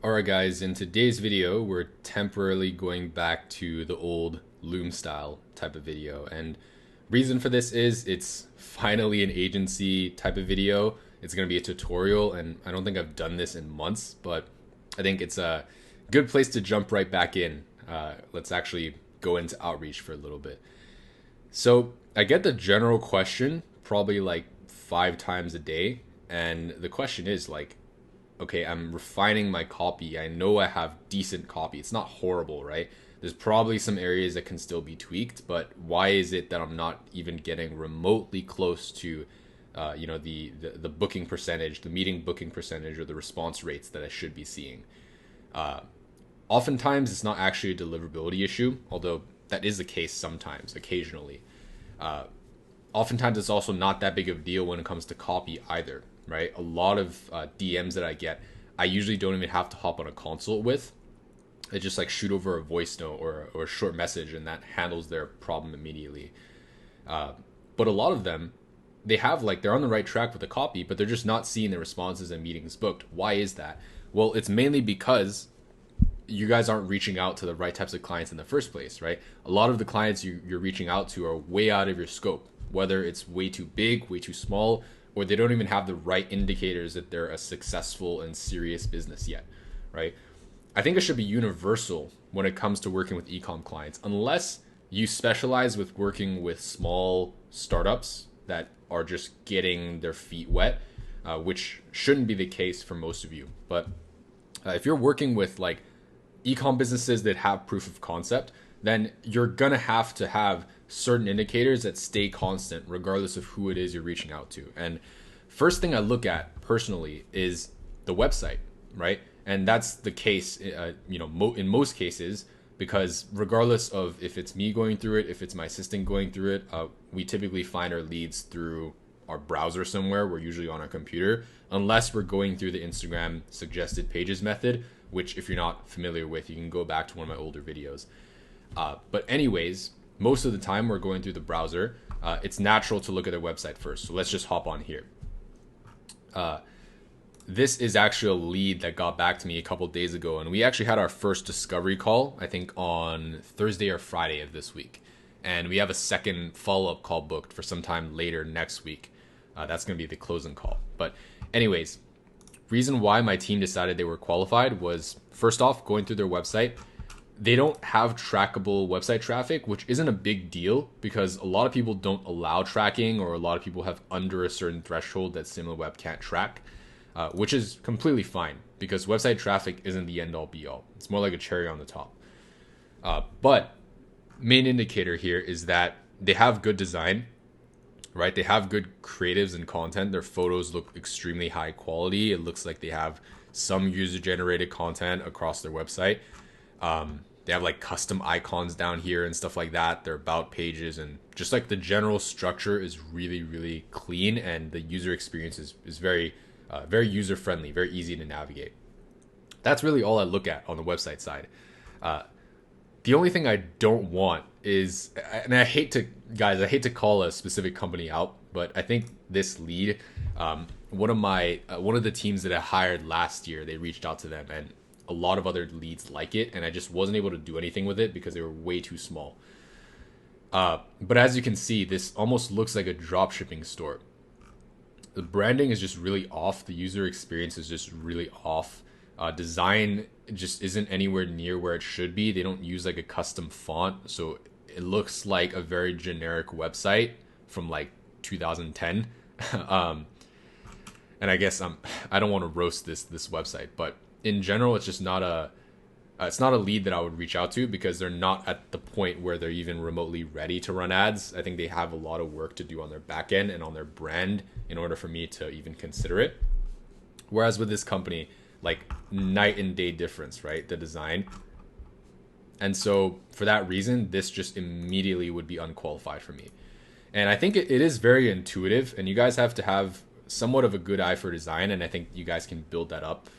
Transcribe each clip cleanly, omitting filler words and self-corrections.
Alright guys, in today's video, we're temporarily going back to the old Loom style type of video. And reason for this is it's finally an agency type of video. It's going to be a tutorial, and I don't think I've done this in months, but I think it's a good place to jump right back in. Let's actually go into outreach for a little bit. So I get the general question probably like 5 times a day. And the question is like, okay, I'm refining my copy. I know I have decent copy. It's not horrible, right? There's probably some areas that can still be tweaked, but why is it that I'm not even getting remotely close to, the booking percentage, the meeting booking percentage, or the response rates that I should be seeing? Uh, Oftentimes, it's not actually a deliverability issue, although that is the case sometimes, occasionally. Uh, Oftentimes it's also not that big of a deal when it comes to copy either, right? A lot of DMs that I get, I usually don't even have to hop on a consult with. I just like shoot over a voice note or a short message, and that handles their problem immediately. But a lot of them, they have like they're on the right track with the copy, but they're just not seeing the responses and meetings booked. Why is that? Well, it's mainly because you guys aren't reaching out to the right types of clients in the first place, right? A lot of the clients you're reaching out to are way out of your scope, whether it's way too big, way too small, or they don't even have the right indicators that they're a successful and serious business yet, right? I think it should be universal when it comes to working with ecom clients, unless you specialize with working with small startups that are just getting their feet wet, which shouldn't be the case for most of you. But if you're working with like ecom businesses that have proof of concept, then you're gonna have to have certain indicators that stay constant regardless of who it is you're reaching out to. And first thing I look at personally is the website, right? And that's the case, in most cases, because regardless of if it's me going through it, if it's my assistant going through it, we typically find our leads through our browser somewhere. We're usually on our computer, unless we're going through the Instagram suggested pages method, which if you're not familiar with, you can go back to one of my older videos. But anyways, most of the time we're going through the browser. It's natural to look at their website first. So let's just hop on here. This is actually a lead that got back to me a couple days ago, and we actually had our first discovery call, I think on Thursday or Friday of this week. And we have a second follow-up call booked for sometime later next week. That's going to be the closing call. But anyways, reason why my team decided they were qualified was, first off, going through their website. They don't have trackable website traffic, which isn't a big deal because a lot of people don't allow tracking, or a lot of people have under a certain threshold that SimilarWeb can't track, which is completely fine because website traffic isn't the end all be all. It's more like a cherry on the top. But main indicator here is that they have good design, right? They have good creatives and content. Their photos look extremely high quality. It looks like they have some user generated content across their website. They have like custom icons down here and stuff like that. Their about pages, and just like the general structure is really, really clean, and the user experience is very, very user friendly, very easy to navigate. That's really all I look at on the website side. The only thing I don't want is, and I hate to call a specific company out, but I think this lead, one of the teams that I hired last year, they reached out to them, and a lot of other leads like it, and I just wasn't able to do anything with it because they were way too small. But as you can see, this almost looks like a drop shipping store. The branding is just really off. The user experience is just really off. Design just isn't anywhere near where it should be. They don't use like a custom font, so it looks like a very generic website from like 2010. And I guess I don't want to roast this website, but in general, it's just not a lead that I would reach out to because they're not at the point where they're even remotely ready to run ads. I think they have a lot of work to do on their back end and on their brand in order for me to even consider it. Whereas with this company, like night and day difference, right? The design. And so for that reason, this just immediately would be unqualified for me. And I think it is very intuitive, and you guys have to have somewhat of a good eye for design, and I think you guys can build that up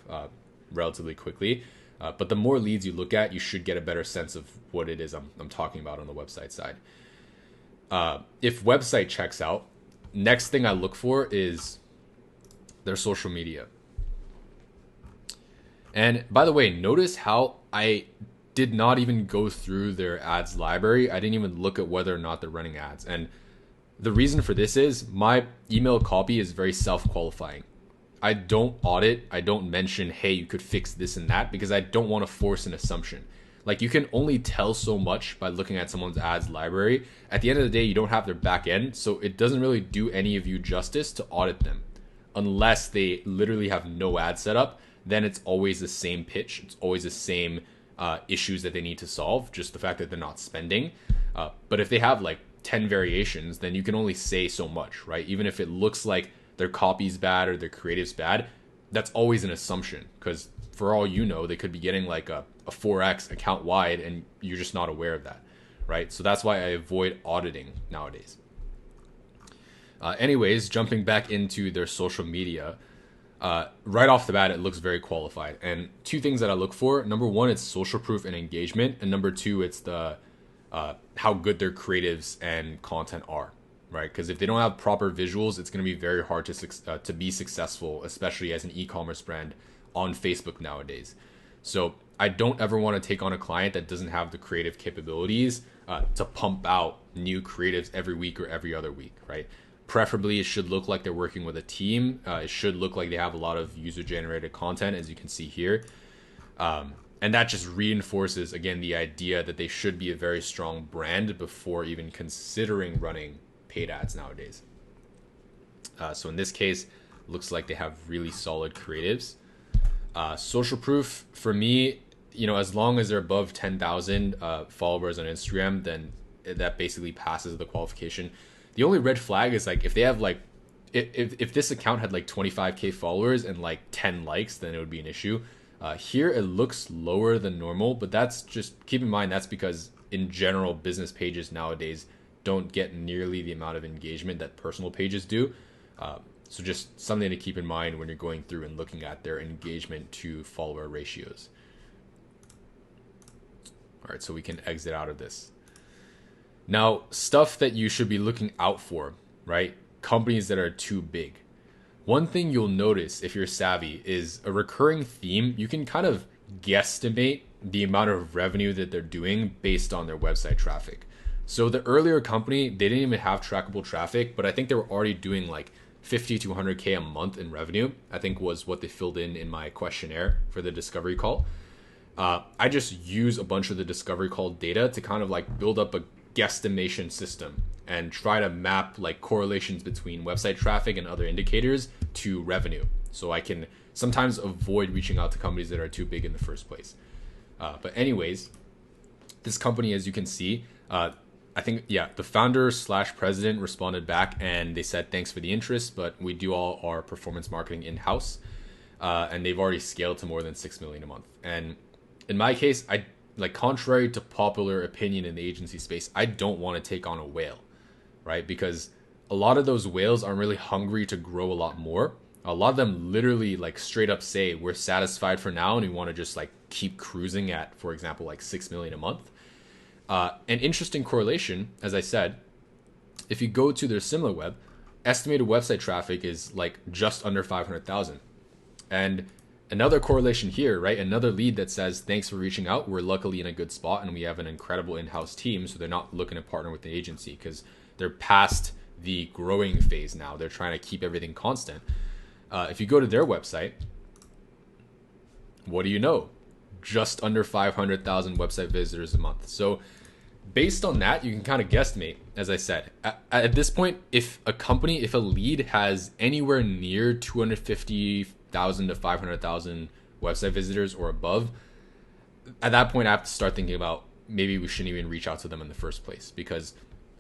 relatively quickly. But the more leads you look at, you should get a better sense of what it is I'm talking about on the website side. If website checks out, next thing I look for is their social media. And by the way, notice how I did not even go through their ads library. I didn't even look at whether or not they're running ads. And the reason for this is my email copy is very self-qualifying. I don't audit, I don't mention, hey, you could fix this and that, because I don't want to force an assumption. Like, you can only tell so much by looking at someone's ads library. At the end of the day, you don't have their back end, so it doesn't really do any of you justice to audit them. Unless they literally have no ad set up, then it's always the same pitch. It's always the same issues that they need to solve, just the fact that they're not spending. But if they have like 10 variations, then you can only say so much, right? Even if it looks like their copy's bad or their creative's bad, that's always an assumption, because for all you know, they could be getting like a 4x account wide and you're just not aware of that, right? So that's why I avoid auditing nowadays. Anyways, jumping back into their social media, right off the bat, it looks very qualified. And two things that I look for: number one, it's social proof and engagement, and number two, it's the how good their creatives and content are, right? Because if they don't have proper visuals, it's going to be very hard to be successful, especially as an e-commerce brand on Facebook nowadays. So I don't ever want to take on a client that doesn't have the creative capabilities to pump out new creatives every week or every other week, right? Preferably, it should look like they're working with a team. It should look like they have a lot of user-generated content, as you can see here. And that just reinforces, again, the idea that they should be a very strong brand before even considering running paid ads nowadays. So in this case, looks like they have really solid creatives. Social proof, for me, as long as they're above 10,000 followers on Instagram, then that basically passes the qualification. The only red flag is like if they have like, if this account had like 25K followers and like 10 likes, then it would be an issue. Here it looks lower than normal, but that's just, keep in mind, that's because in general, business pages nowadays don't get nearly the amount of engagement that personal pages do. So just something to keep in mind when you're going through and looking at their engagement to follower ratios. All right, so we can exit out of this. Now, stuff that you should be looking out for, right? Companies that are too big. One thing you'll notice if you're savvy is a recurring theme. You can kind of guesstimate the amount of revenue that they're doing based on their website traffic. So the earlier company, they didn't even have trackable traffic, but I think they were already doing like 50 to 100K a month in revenue, I think was what they filled in my questionnaire for the discovery call. I just use a bunch of the discovery call data to kind of like build up a guesstimation system and try to map like correlations between website traffic and other indicators to revenue. So I can sometimes avoid reaching out to companies that are too big in the first place. But anyways, this company, as you can see, I think, the founder / president responded back and they said, thanks for the interest, but we do all our performance marketing in-house. And they've already scaled to more than 6 million a month. And in my case, contrary to popular opinion in the agency space, I don't want to take on a whale, right? Because a lot of those whales aren't really hungry to grow a lot more. A lot of them literally like straight up say, we're satisfied for now and we want to just like keep cruising at, for example, like 6 million a month. An interesting correlation, as I said, if you go to their SimilarWeb, estimated website traffic is like just under 500,000. And another correlation here, right? Another lead that says, thanks for reaching out. We're luckily in a good spot and we have an incredible in-house team. So they're not looking to partner with the agency because they're past the growing phase now. They're trying to keep everything constant. If you go to their website, what do you know? Just under 500,000 website visitors a month. So based on that, you can kind of guesstimate, as I said. At this point, if a lead has anywhere near 250,000 to 500,000 website visitors or above, at that point, I have to start thinking about maybe we shouldn't even reach out to them in the first place. Because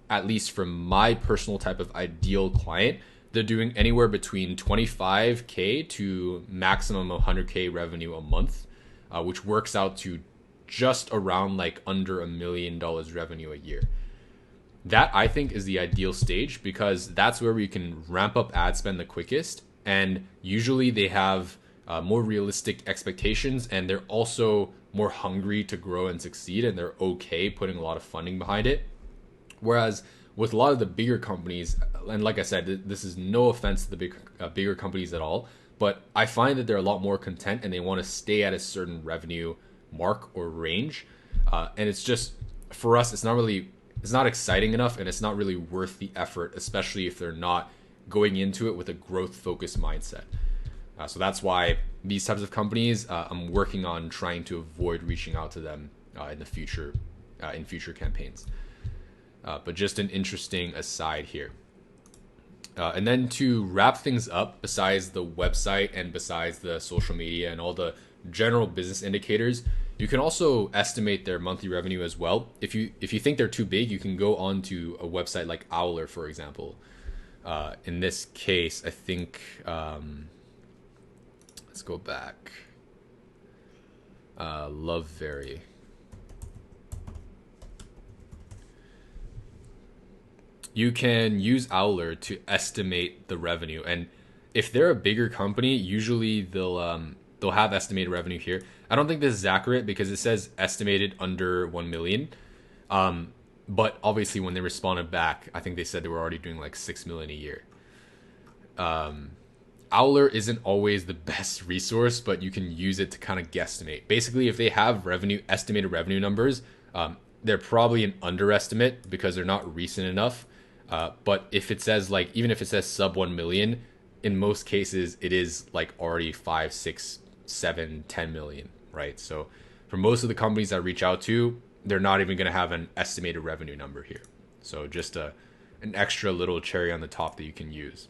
at least for my personal type of ideal client, they're doing anywhere between 25K to maximum 100K revenue a month, which works out to just around like under $1 million revenue a year. That, I think, is the ideal stage because that's where we can ramp up ad spend the quickest. And usually they have more realistic expectations and they're also more hungry to grow and succeed and they're okay putting a lot of funding behind it. Whereas with a lot of the bigger companies, and like I said, this is no offense to the bigger companies at all, but I find that they're a lot more content and they want to stay at a certain revenue mark or range. And it's just, for us, it's not exciting enough, and it's not really worth the effort, especially if they're not going into it with a growth focused mindset. So that's why these types of companies, I'm working on trying to avoid reaching out to them in the future, in future campaigns. But just an interesting aside here. And then to wrap things up, besides the website and besides the social media and all the general business indicators, you can also estimate their monthly revenue as well. If you think they're too big, you can go on to a website like Owler, for example. In this case, I think, let's go back. Loveberry. You can use Owler to estimate the revenue, and if they're a bigger company, usually they'll have estimated revenue here. I don't think this is accurate because it says estimated under 1 million. But obviously when they responded back, I think they said they were already doing like 6 million a year. Owler isn't always the best resource, but you can use it to kind of guesstimate. Basically, if they have estimated revenue numbers, they're probably an underestimate because they're not recent enough. But if it says like, even if it says sub 1 million, in most cases it is like already 5, 6, 7, 10 million, right? So for most of the companies I reach out to, they're not even going to have an estimated revenue number here. So just an extra little cherry on the top that you can use.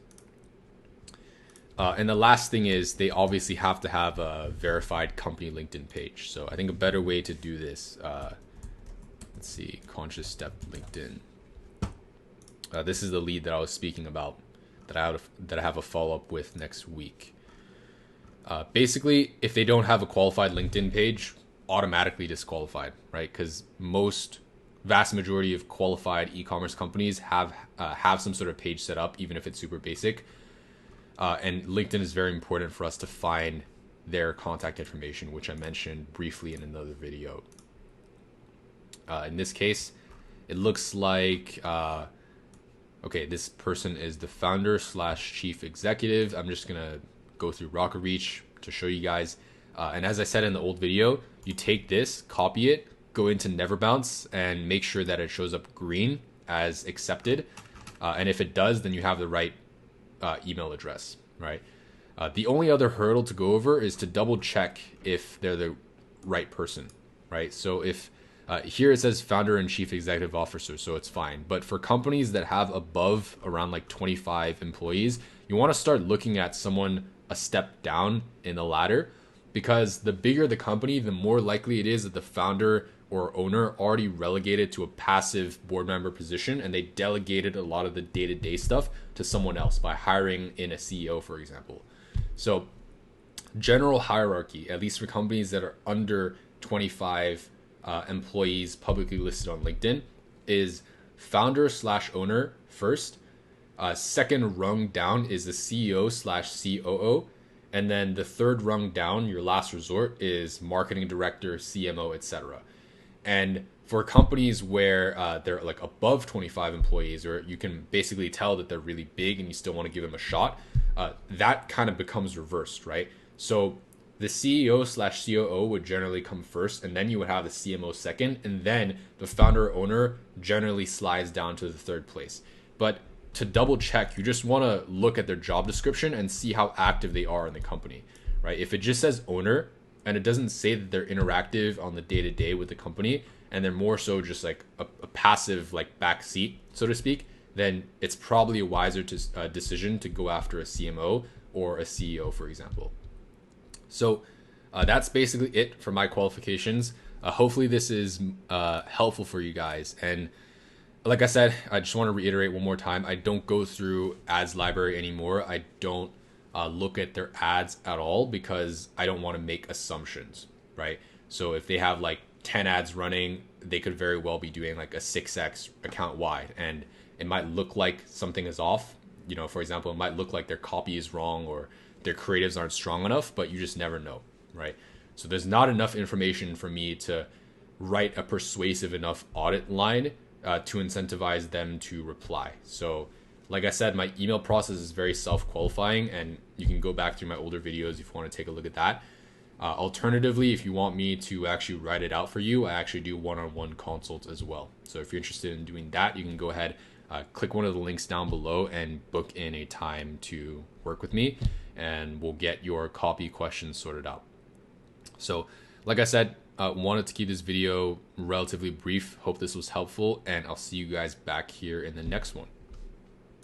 And the last thing is they obviously have to have a verified company LinkedIn page. So I think a better way to do this, let's see, Conscious Step LinkedIn. This is the lead that I was speaking about that I have a follow-up with next week. Basically, if they don't have a qualified LinkedIn page, automatically disqualified, right? Because vast majority of qualified e-commerce companies have some sort of page set up, even if it's super basic. And LinkedIn is very important for us to find their contact information, which I mentioned briefly in another video. In this case, it looks like, okay, this person is the founder / chief executive. I'm just going to go through Rocket Reach to show you guys. And as I said in the old video, you take this, copy it, go into Never Bounce, and make sure that it shows up green as accepted. And if it does, then you have the right email address, right? The only other hurdle to go over is to double check if they're the right person, right? So if here it says founder and chief executive officer, so it's fine. But for companies that have above around like 25 employees, you want to start looking at someone a step down in the ladder, because the bigger the company, the more likely it is that the founder or owner already relegated to a passive board member position and they delegated a lot of the day-to-day stuff to someone else by hiring in a CEO, for example. So general hierarchy, at least for companies that are under 25 employees publicly listed on LinkedIn, is founder / owner first. Second rung down is the CEO / COO. And then the third rung down, your last resort, is marketing director, CMO, etc. And for companies where they're like above 25 employees, or you can basically tell that they're really big and you still want to give them a shot, that kind of becomes reversed, right? So the CEO / COO would generally come first, and then you would have the CMO second, and then the founder or owner generally slides down to the third place. But to double check, you just want to look at their job description and see how active they are in the company, right? If it just says owner and it doesn't say that they're interactive on the day-to-day with the company, and they're more so just like a passive like back seat, so to speak, then it's probably a wiser decision to go after a CMO or a CEO, for example. So that's basically it for my qualifications. Hopefully this is helpful for you guys. And like I said, I just want to reiterate one more time, I don't go through ads library anymore. I don't look at their ads at all because I don't want to make assumptions, right? So if they have like 10 ads running, they could very well be doing like a 6x account wide, and it might look like something is off. You know, for example, it might look like their copy is wrong or their creatives aren't strong enough, but you just never know, right? So there's not enough information for me to write a persuasive enough audit line to incentivize them to reply. So Like I said, my email process is very self-qualifying, and you can go back through my older videos if you want to take a look at that. Alternatively, if you want me to actually write it out for you, I actually do one-on-one consults as well. So if you're interested in doing that, you can go ahead, click one of the links down below and book in a time to work with me, and we'll get your copy questions sorted out. So like I said, wanted to keep this video relatively brief. Hope this was helpful, and I'll see you guys back here in the next one.